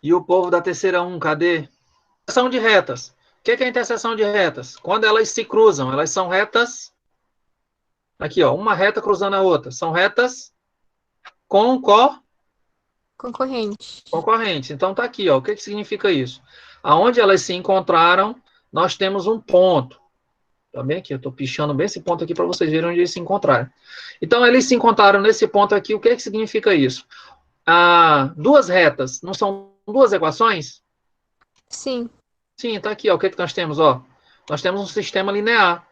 E o povo da terceira 1, cadê? Interseção de retas. O que é interseção de retas? Quando elas se cruzam, elas são retas. Aqui, ó, uma reta cruzando a outra. São retas Concorrente. concorrentes. Então tá aqui, ó. O que significa isso? Aonde elas se encontraram, nós temos um ponto. Tá bem aqui? Eu estou pichando bem esse ponto aqui para vocês verem onde eles se encontraram. Então, eles se encontraram nesse ponto aqui. O que significa isso? Duas retas, não são duas equações? Sim. Sim, tá aqui, ó. O que nós temos, ó? Nós temos um sistema linear,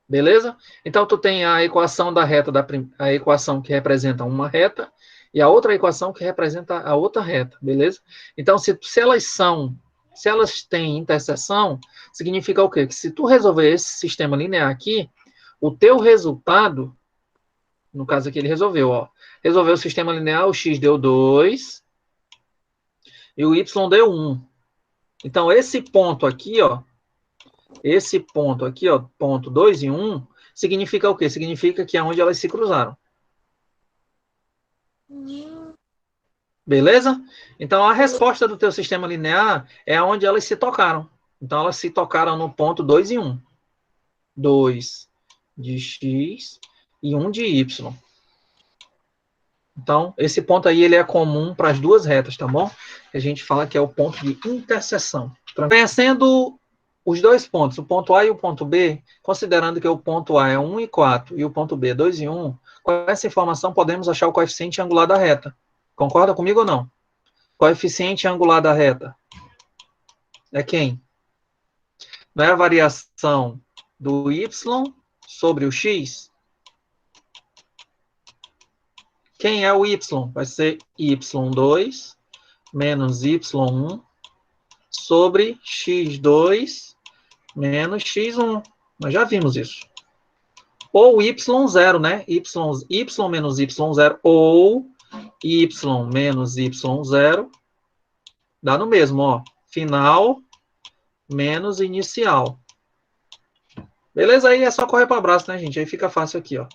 beleza? Então, tu tem a equação da reta, a equação que representa uma reta e a outra equação que representa a outra reta, beleza? Então, se elas têm interseção, significa o quê? Que se tu resolver esse sistema linear aqui, o teu resultado, no caso aqui ele resolveu, ó. Resolveu o sistema linear, o x deu 2 e o y deu 1. Então, esse ponto aqui, ó, ponto 2 e 1, significa o quê? Significa que é onde elas se cruzaram. Beleza? Então, a resposta do teu sistema linear é onde elas se tocaram. Então, elas se tocaram no ponto 2 e 1. 2 de x e 1 de y. Então, esse ponto aí ele é comum para as duas retas, tá bom? A gente fala que é o ponto de interseção. Conhecendo os dois pontos, o ponto A e o ponto B, considerando que o ponto A é 1 e 4 e o ponto B é 2 e 1, com essa informação podemos achar o coeficiente angular da reta. Concorda comigo ou não? Coeficiente angular da reta é quem? Não é a variação do y sobre o x? Quem é o y? Vai ser y2 menos y1 sobre x2 menos x1. Nós já vimos isso. Ou y0, né? Y menos y0 ou y menos y0 dá no mesmo, ó. Final menos inicial. Beleza? Aí é só correr para o abraço, né, gente? Aí fica fácil aqui, ó.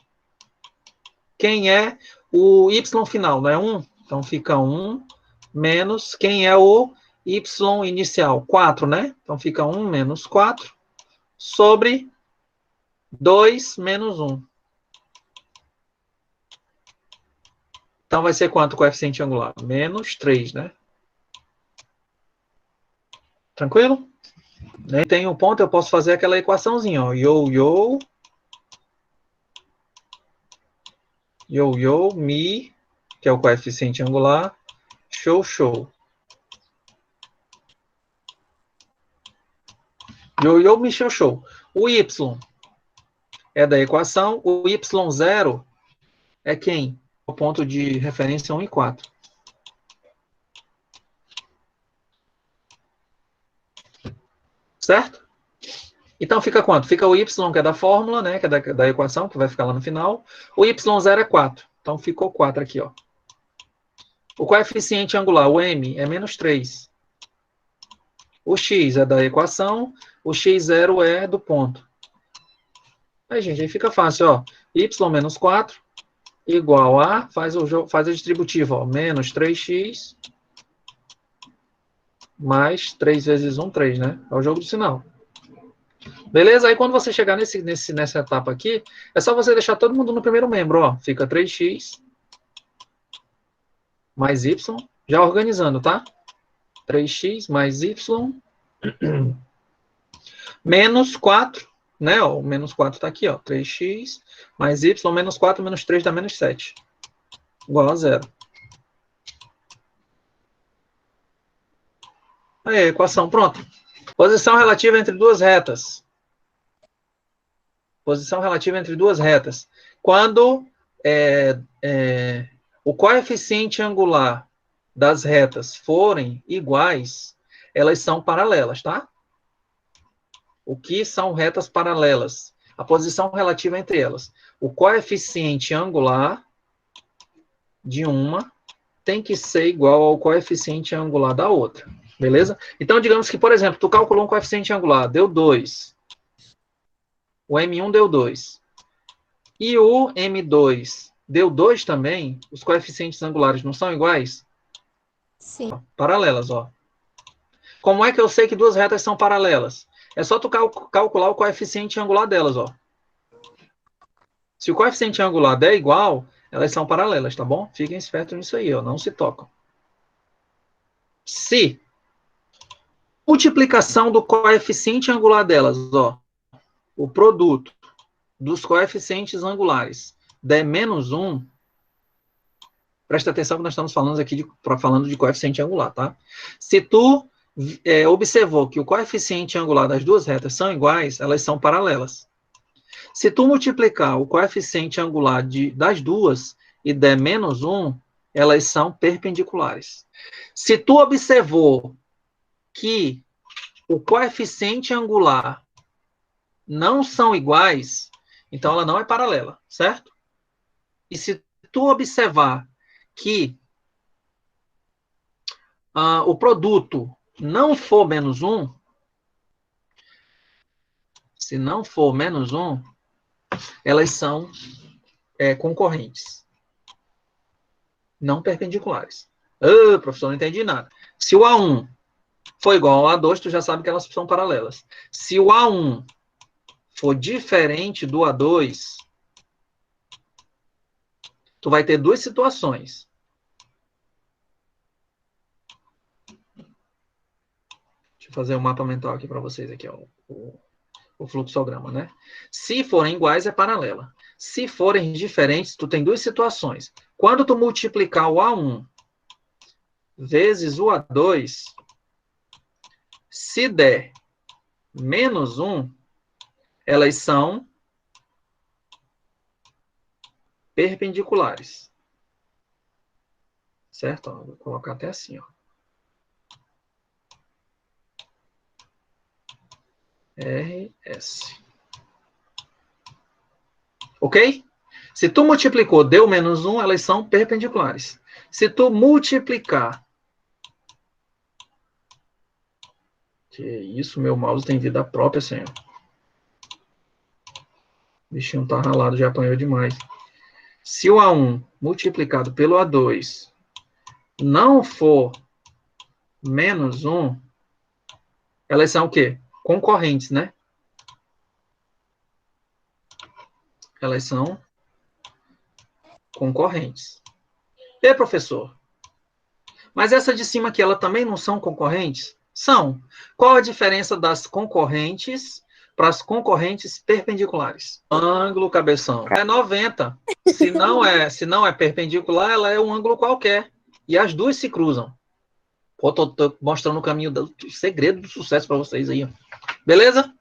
Quem é o y final? Não é 1? Então fica 1 menos quem é o y inicial? 4, né? Então fica 1 menos 4 sobre 2 menos 1. Então vai ser quanto o coeficiente angular? Menos 3, né? Tranquilo? Nem tem um ponto, eu posso fazer aquela equaçãozinha, ó. Mi, que é o coeficiente angular, show. Mi, show. O y é da equação, o y0 é quem? O ponto de referência 1 e 4. Certo? Então fica quanto? Fica o y, que é da fórmula, né? Que é da equação, que vai ficar lá no final. O y0 é 4. Então ficou 4 aqui, ó. O coeficiente angular, o m, é menos 3. O x é da equação, o x0 é do ponto. Aí, gente, aí fica fácil, ó. Y menos 4 igual a, faz a distributiva, ó, menos 3x mais 3 vezes 1, 3, né? É o jogo do sinal. Beleza? Aí quando você chegar nessa etapa aqui, é só você deixar todo mundo no primeiro membro, ó. Fica 3x mais y, já organizando, tá? 3x mais y menos 4, né? Ó, o menos 4 tá aqui, ó. 3x mais y menos 4 menos 3 dá menos 7. Igual a 0. Aí, equação, pronto. Posição relativa entre duas retas. Posição relativa entre duas retas. Quando o coeficiente angular das retas forem iguais, elas são paralelas, tá? O que são retas paralelas? A posição relativa entre elas. O coeficiente angular de uma tem que ser igual ao coeficiente angular da outra. Beleza? Então, digamos que, por exemplo, tu calculou um coeficiente angular, deu 2. O M1 deu 2. E o M2 deu 2 também. Os coeficientes angulares não são iguais? Sim. Paralelas, ó. Como é que eu sei que duas retas são paralelas? É só tu calcular o coeficiente angular delas, ó. Se o coeficiente angular der igual, elas são paralelas, tá bom? Fiquem espertos nisso aí, ó. Não se tocam. Se multiplicação do coeficiente angular delas, ó, o produto dos coeficientes angulares der menos 1, presta atenção que nós estamos falando aqui falando de coeficiente angular, tá? Se tu observou que o coeficiente angular das duas retas são iguais, elas são paralelas. Se tu multiplicar o coeficiente angular das duas e der menos 1, elas são perpendiculares. Se tu observou que o coeficiente angular não são iguais, então ela não é paralela, certo? E se tu observar que o produto não for menos 1, se não for menos 1, elas são concorrentes, não perpendiculares. Professor, não entendi nada. Se o A1 for igual ao A2, tu já sabe que elas são paralelas. Se o A1 for diferente do A2, tu vai ter duas situações. Deixa eu fazer um mapa mental aqui para vocês, aqui, ó, o fluxograma, né? Se forem iguais, é paralela. Se forem diferentes, tu tem duas situações. Quando tu multiplicar o A1 vezes o A2, se der menos 1, elas são perpendiculares. Certo? Ó, vou colocar até assim, ó. RS. Ok? Se tu multiplicou, deu menos 1, elas são perpendiculares. Se tu multiplicar... Que isso, meu mouse tem vida própria, senhor. O bichinho tá ralado, já apanhou demais. Se o A1 multiplicado pelo A2 não for menos 1, elas são o quê? Concorrentes, né? Elas são concorrentes. E professor? Mas essa de cima aqui, ela também não são concorrentes? São. Qual a diferença das concorrentes para as concorrentes perpendiculares? Ângulo, cabeção. É 90. Se não é perpendicular, ela é um ângulo qualquer. E as duas se cruzam. Pô, tô mostrando o caminho do segredo do sucesso para vocês aí. Ó. Beleza?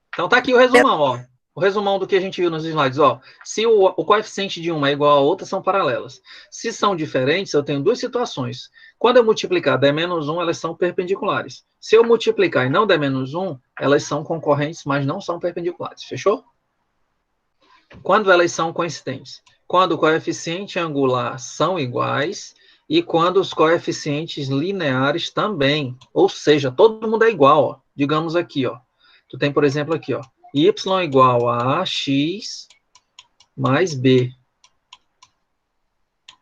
Então tá aqui o resumão, ó. O resumão do que a gente viu nos slides, ó. Se o coeficiente de uma é igual a outra, são paralelas. Se são diferentes, eu tenho duas situações. Quando eu multiplicar der menos 1, elas são perpendiculares. Se eu multiplicar e não der menos 1, elas são concorrentes, mas não são perpendiculares. Fechou? Quando elas são coincidentes? Quando o coeficiente angular são iguais e quando os coeficientes lineares também. Ou seja, todo mundo é igual, ó. Digamos aqui, ó. Tu tem, por exemplo, aqui, ó. Y igual a x mais b.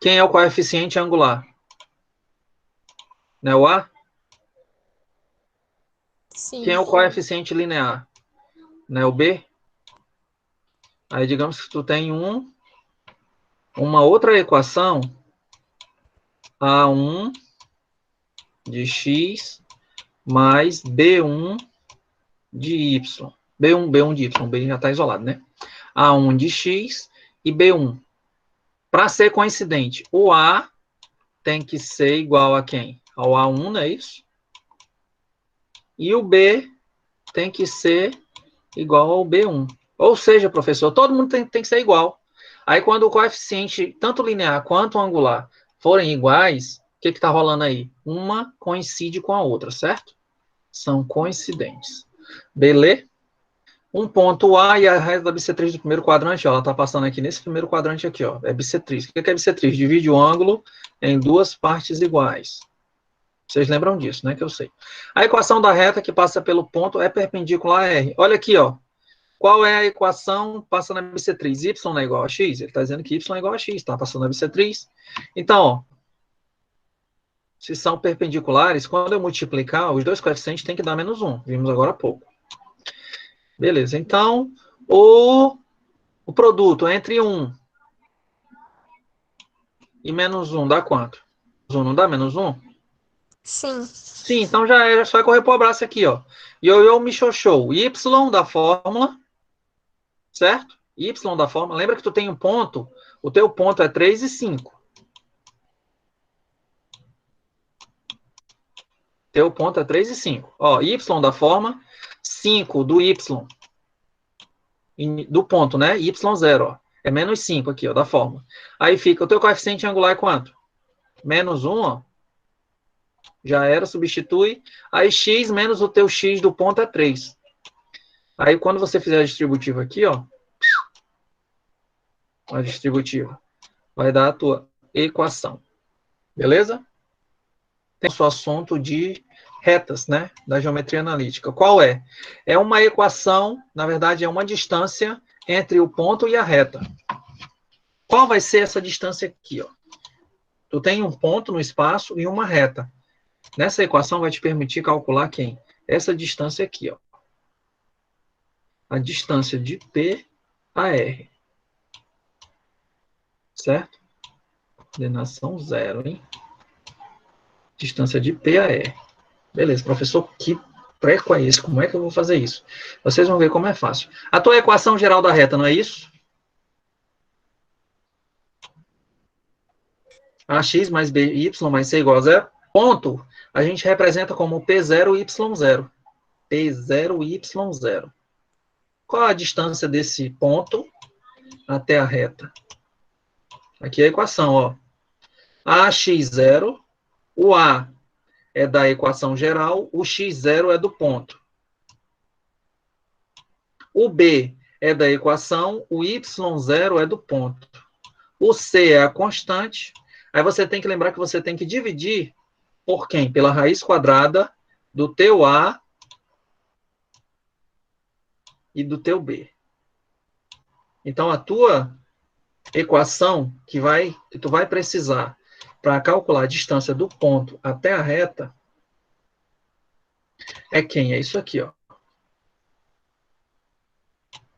Quem é o coeficiente angular? Não é o A? Sim. Quem é o coeficiente linear? Não é o B? Aí, digamos que tu tem uma outra equação, A1 de x mais B1 de y. B1 de y, B já está isolado, né? A1 de x e B1. Para ser coincidente, o A tem que ser igual a quem? Ao A1, não é isso? E o B tem que ser igual ao B1. Ou seja, professor, todo mundo tem que ser igual. Aí, quando o coeficiente, tanto linear quanto angular, forem iguais, o que está rolando aí? Uma coincide com a outra, certo? São coincidentes. Beleza? Um ponto A e a reta da bissetriz do primeiro quadrante, ó, ela está passando aqui nesse primeiro quadrante aqui, ó, é bissetriz. O que é bissetriz? Divide o ângulo em duas partes iguais. Vocês lembram disso, né? Que eu sei. A equação da reta que passa pelo ponto é perpendicular a R. Olha aqui, ó. Qual é a equação passa na bissetriz? Y é igual a x? Ele está dizendo que y é igual a x, tá passando na bissetriz. Então, ó, Se são perpendiculares, quando eu multiplicar, os dois coeficientes têm que dar menos 1. Vimos agora há pouco. Beleza, então, o produto entre 1 e menos 1 dá quanto? 1 não dá menos 1? Sim. Sim, então já só correr pro abraço aqui, ó. Ioiô Michochou. Y da fórmula, certo? Y da fórmula. Lembra que tu tem um ponto, o teu ponto é 3 e 5. Teu ponto é 3 e 5. Ó, Y da forma, 5 do Y, do ponto, né? Y0, ó. É menos 5 aqui, ó, da fórmula. Aí fica, o teu coeficiente angular é quanto? Menos 1, ó. Já era, substitui. Aí x menos o teu x do ponto é 3. Aí quando você fizer a distributiva aqui, ó. A distributiva. Vai dar a tua equação. Beleza? Tem o seu assunto de retas, né? Da geometria analítica. Qual é? É uma equação, na verdade, é uma distância entre o ponto e a reta. Qual vai ser essa distância aqui, ó? Tu tem um ponto no espaço e uma reta. Nessa equação vai te permitir calcular quem? Essa distância aqui, ó. A distância de P a R. Certo? Coordenação 0, hein? Distância de P a R. Beleza, professor, que treco é esse? Como é que eu vou fazer isso? Vocês vão ver como é fácil. A tua equação geral da reta, não é isso? AX mais BY mais C igual a 0. Ponto, a gente representa como P0, Y0. P0, Y0. Qual a distância desse ponto até a reta? Aqui é a equação, ó. AX0, o A é da equação geral, o X0 é do ponto. O B é da equação, o Y0 é do ponto. O C é a constante. Aí você tem que lembrar que você tem que dividir por quem? Pela raiz quadrada do teu A e do teu B. Então, a tua equação que tu vai precisar para calcular a distância do ponto até a reta é quem? É isso aqui, ó.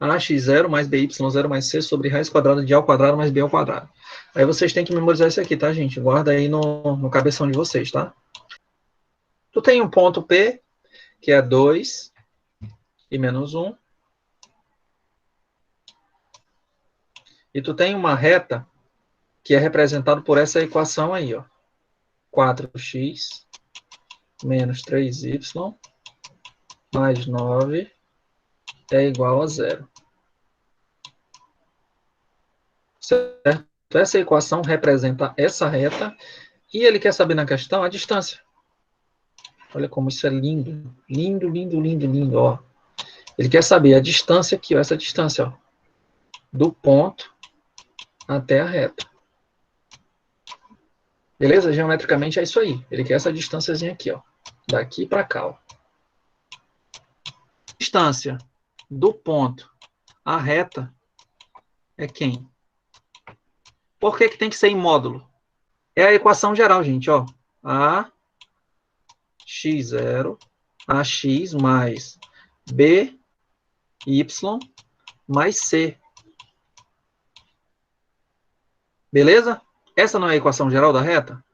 AX0 mais BY0 mais C sobre raiz quadrada de A ao quadrado mais B ao quadrado. Aí vocês têm que memorizar isso aqui, tá, gente? Guarda aí no cabeção de vocês, tá? Tu tem um ponto P, que é 2 e menos 1. E tu tem uma reta que é representada por essa equação aí, ó. 4x menos 3y mais 9 é igual a 0. Certo? Essa equação representa essa reta e ele quer saber na questão a distância. Olha como isso é lindo. Lindo, lindo, lindo, lindo, ó. Ele quer saber a distância aqui, ó, essa distância, ó, do ponto até a reta. Beleza? Geometricamente é isso aí. Ele quer essa distânciazinha aqui, ó. Daqui para cá, ó. Distância do ponto à reta é quem? Por que tem que ser em módulo? É a equação geral, gente, ó. A x0, ax mais by mais c. Beleza? Essa não é a equação geral da reta?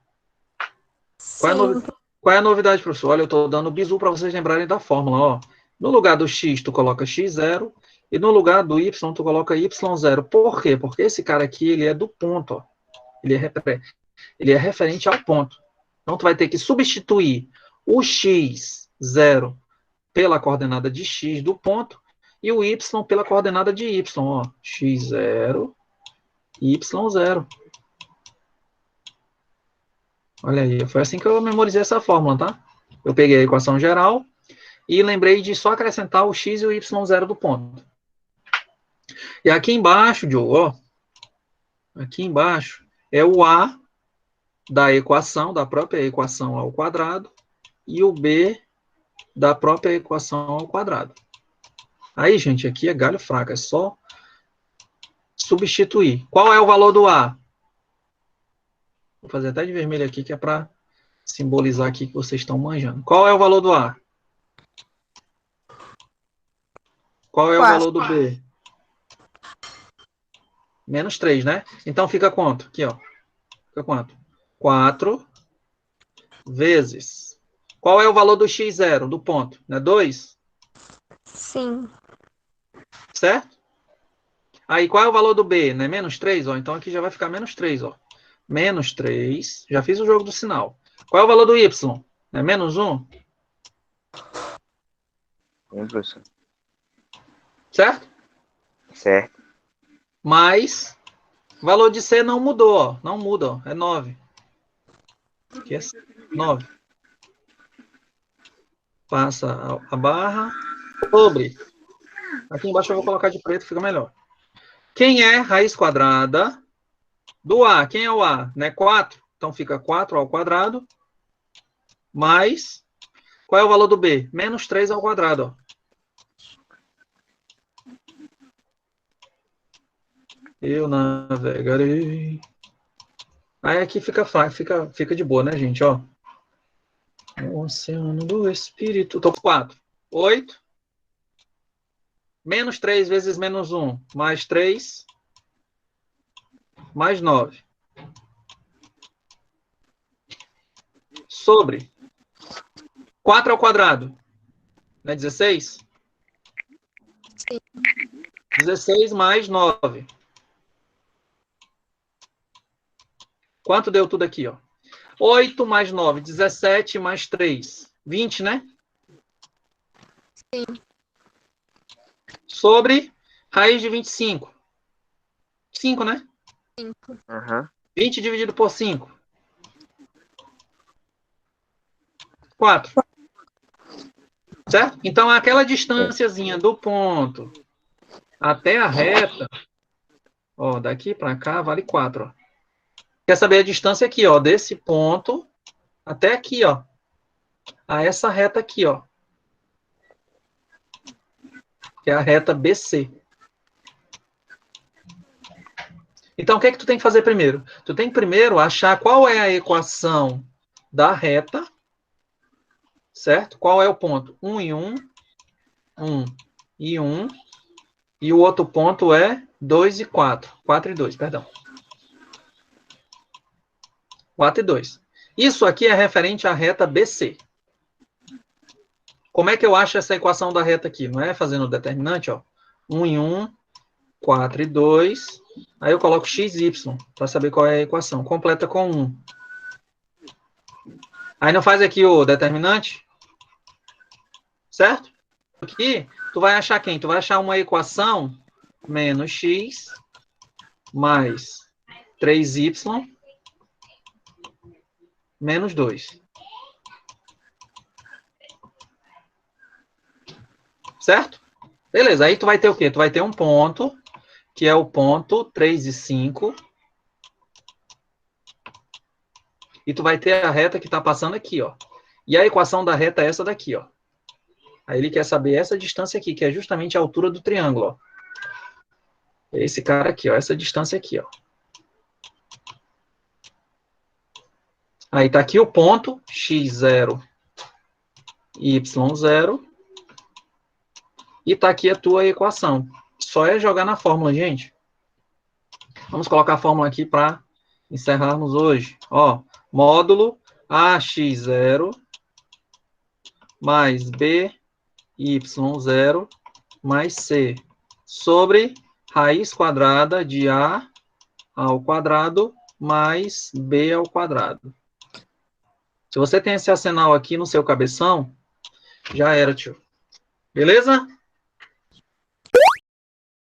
Qual é a novidade, professor? Olha, eu estou dando bizu para vocês lembrarem da fórmula, ó. No lugar do x, tu coloca x0, e no lugar do y, tu coloca y0. Por quê? Porque esse cara aqui, ele é do ponto, ó. Ele é referente ao ponto. Então, tu vai ter que substituir o x0 pela coordenada de x do ponto e o y pela coordenada de y, ó. x0, y0. Olha aí, foi assim que eu memorizei essa fórmula, tá? Eu peguei a equação geral e lembrei de só acrescentar o x e o y0 do ponto. E aqui embaixo, Diogo, ó, aqui embaixo é o a da equação, da própria equação ao quadrado, e o b da própria equação ao quadrado. Aí, gente, aqui é galho fraco, é só substituir. Qual é o valor do a? Vou fazer até de vermelho aqui, que é para simbolizar aqui que vocês estão manjando. Qual é o valor do A? Qual é o valor do B? Menos 3, né? Então fica quanto? Aqui, ó. Fica quanto? 4 vezes. Qual é o valor do x0, do ponto? Não é 2? Sim. Certo? Aí, qual é o valor do B? Não é menos 3? Ó, então aqui já vai ficar menos 3, ó. Menos 3. Já fiz o jogo do sinal. Qual é o valor do Y? Não é menos 1? Professor. Certo? Certo. Mas, o valor de C não mudou, ó. Não muda, ó. É 9. Aqui é 9. Passa a barra sobre. Aqui embaixo eu vou colocar de preto, fica melhor. Quem é raiz quadrada do A? Quem é o A? Não é 4? Então fica 4 ao quadrado. Mais, qual é o valor do B? Menos 3 ao quadrado, ó. Eu navegarei. Aí aqui fica de boa, né, gente? Ó. O oceano do Espírito. Tô com 4. 8. Menos 3 vezes menos 1. Mais 3. Mais 9. Sobre 4 ao quadrado. Não é 16? Sim. 16 mais 9. Quanto deu tudo aqui, ó? 8 mais 9, 17 mais 3. 20, né? Sim. Sobre raiz de 25. 5, né? 5. Aham. 20 dividido por 5. 4. Certo? Então, aquela distânciazinha do ponto até a reta, ó, daqui para cá vale 4, ó. Quer saber a distância aqui, ó, desse ponto até aqui, ó, a essa reta aqui, ó, que é a reta BC. Então, o que é que tu tem que fazer primeiro? Tu tem que primeiro achar qual é a equação da reta, certo? Qual é o ponto? 1 e 1, 1 e 1, e o outro ponto é 2 e 4. 4 e 2, perdão. 4 e 2. Isso aqui é referente à reta BC. Como é que eu acho essa equação da reta aqui? Não é fazendo o determinante, ó. 1 e 1, 4 e 2. Aí eu coloco xy para saber qual é a equação. Completa com 1. Aí não faz aqui o determinante? Certo? Aqui, tu vai achar quem? Tu vai achar uma equação menos x mais 3y menos 2. Certo? Beleza, aí tu vai ter o quê? Tu vai ter um ponto, que é o ponto 3 e 5. E tu vai ter a reta que está passando aqui, ó. E a equação da reta é essa daqui, ó. Aí ele quer saber essa distância aqui, que é justamente a altura do triângulo, ó. Esse cara aqui, ó. Essa distância aqui, ó. Aí tá aqui o ponto, x0, y0. E tá aqui a tua equação. Só é jogar na fórmula, gente. Vamos colocar a fórmula aqui para encerrarmos hoje. Ó, módulo AX0 mais BY0 mais C sobre raiz quadrada de A ao quadrado mais B ao quadrado. Se você tem esse arsenal aqui no seu cabeção, já era, tio. Beleza?